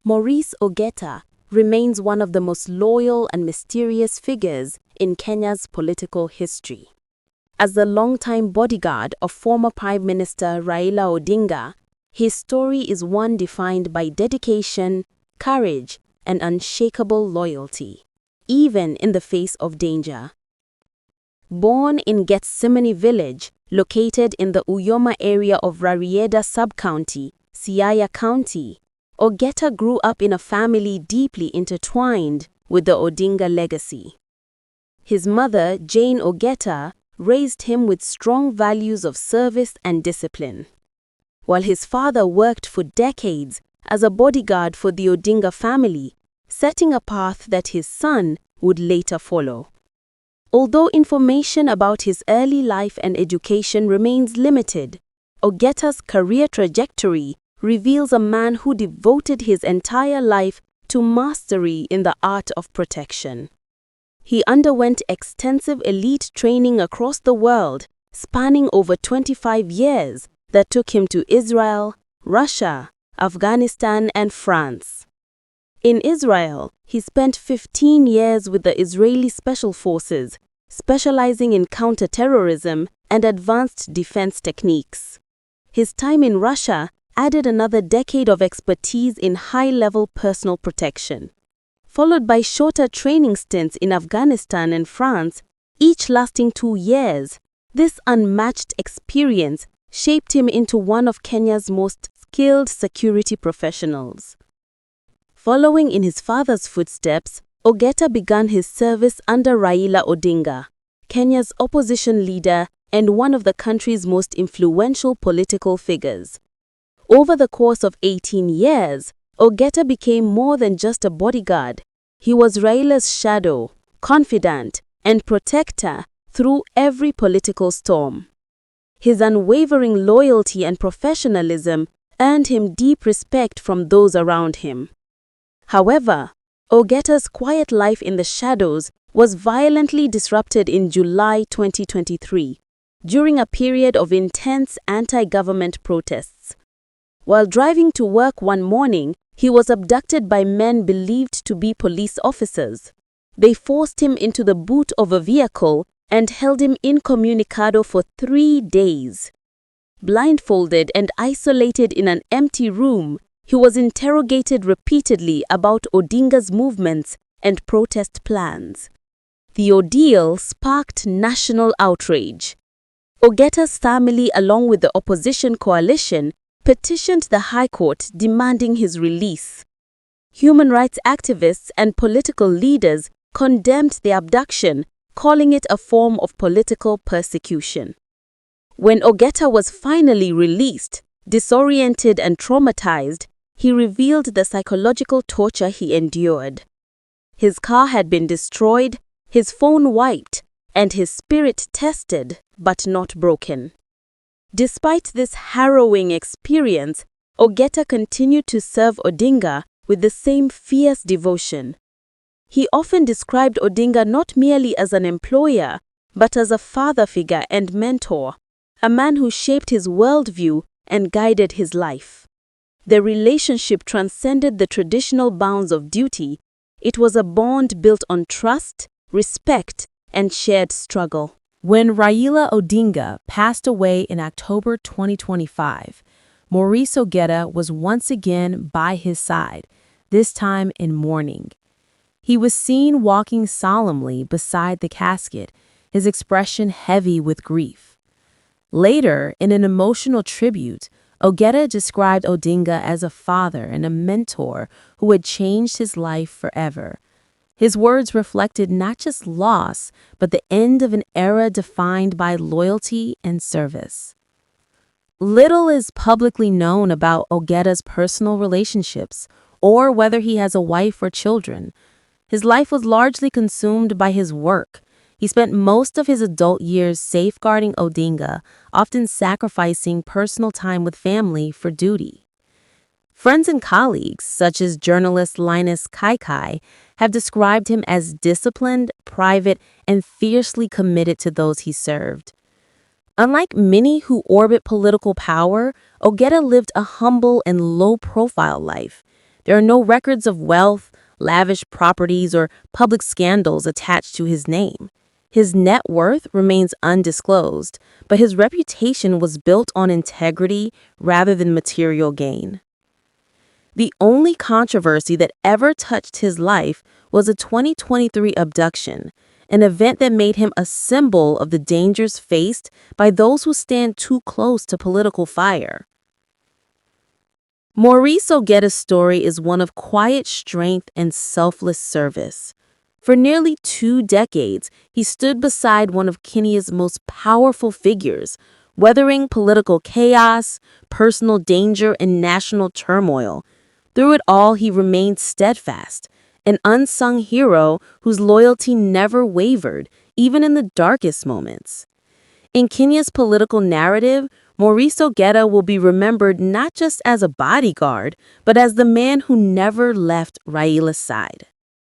Maurice Ogeta remains one of the most loyal and mysterious figures in Kenya's political history. As the longtime bodyguard of former Prime Minister Raila Odinga, his story is one defined by dedication, courage, and unshakable loyalty, even in the face of danger. Born in Getsemani village, located in the Uyoma area of Rarieda sub-county, Siaya County, Ogeta grew up in a family deeply intertwined with the Odinga legacy. His mother, Jane Ogeta, raised him with strong values of service and discipline, while his father worked for decades as a bodyguard for the Odinga family, setting a path that his son would later follow. Although information about his early life and education remains limited, Ogeta's career trajectory reveals a man who devoted his entire life to mastery in the art of protection. He underwent extensive elite training across the world, spanning over 25 years, that took him to Israel, Russia, Afghanistan, and France. In Israel, he spent 15 years with the Israeli Special Forces, specializing in counterterrorism and advanced defense techniques. His time in Russia added another decade of expertise in high-level personal protection, followed by shorter training stints in Afghanistan and France, each lasting 2 years. This unmatched experience shaped him into one of Kenya's most skilled security professionals. Following in his father's footsteps, Ogeta began his service under Raila Odinga, Kenya's opposition leader and one of the country's most influential political figures. Over the course of 18 years, Ogeta became more than just a bodyguard. He was Raila's shadow, confidant, and protector through every political storm. His unwavering loyalty and professionalism earned him deep respect from those around him. However, Ogeta's quiet life in the shadows was violently disrupted in July 2023, during a period of intense anti-government protests. While driving to work one morning, he was abducted by men believed to be police officers. They forced him into the boot of a vehicle and held him incommunicado for 3 days. Blindfolded and isolated in an empty room, he was interrogated repeatedly about Odinga's movements and protest plans. The ordeal sparked national outrage. Ogeta's family, along with the opposition coalition, petitioned the High Court demanding his release. Human rights activists and political leaders condemned the abduction, calling it a form of political persecution. When Ogeta was finally released, disoriented and traumatized, he revealed the psychological torture he endured. His car had been destroyed, his phone wiped, and his spirit tested but not broken. Despite this harrowing experience, Ogeta continued to serve Odinga with the same fierce devotion. He often described Odinga not merely as an employer, but as a father figure and mentor, a man who shaped his worldview and guided his life. Their relationship transcended the traditional bounds of duty. It was a bond built on trust, respect, and shared struggle. When Raila Odinga passed away in October 2025, Maurice Ogeta was once again by his side, this time in mourning. He was seen walking solemnly beside the casket, his expression heavy with grief. Later, in an emotional tribute, Ogeta described Odinga as a father and a mentor who had changed his life forever. His words reflected not just loss, but the end of an era defined by loyalty and service. Little is publicly known about Ogeta's personal relationships, or whether he has a wife or children. His life was largely consumed by his work. He spent most of his adult years safeguarding Odinga, often sacrificing personal time with family for duty. Friends and colleagues, such as journalist Linus Kaikai, have described him as disciplined, private, and fiercely committed to those he served. Unlike many who orbit political power, Ogeta lived a humble and low-profile life. There are no records of wealth, lavish properties, or public scandals attached to his name. His net worth remains undisclosed, but his reputation was built on integrity rather than material gain. The only controversy that ever touched his life was a 2023 abduction, an event that made him a symbol of the dangers faced by those who stand too close to political fire. Maurice Ogeta's story is one of quiet strength and selfless service. For nearly 2 decades, he stood beside one of Kenya's most powerful figures, weathering political chaos, personal danger, and national turmoil. Through it all, he remained steadfast, an unsung hero whose loyalty never wavered, even in the darkest moments. In Kenya's political narrative, Maurice Ogeta will be remembered not just as a bodyguard, but as the man who never left Raila's side.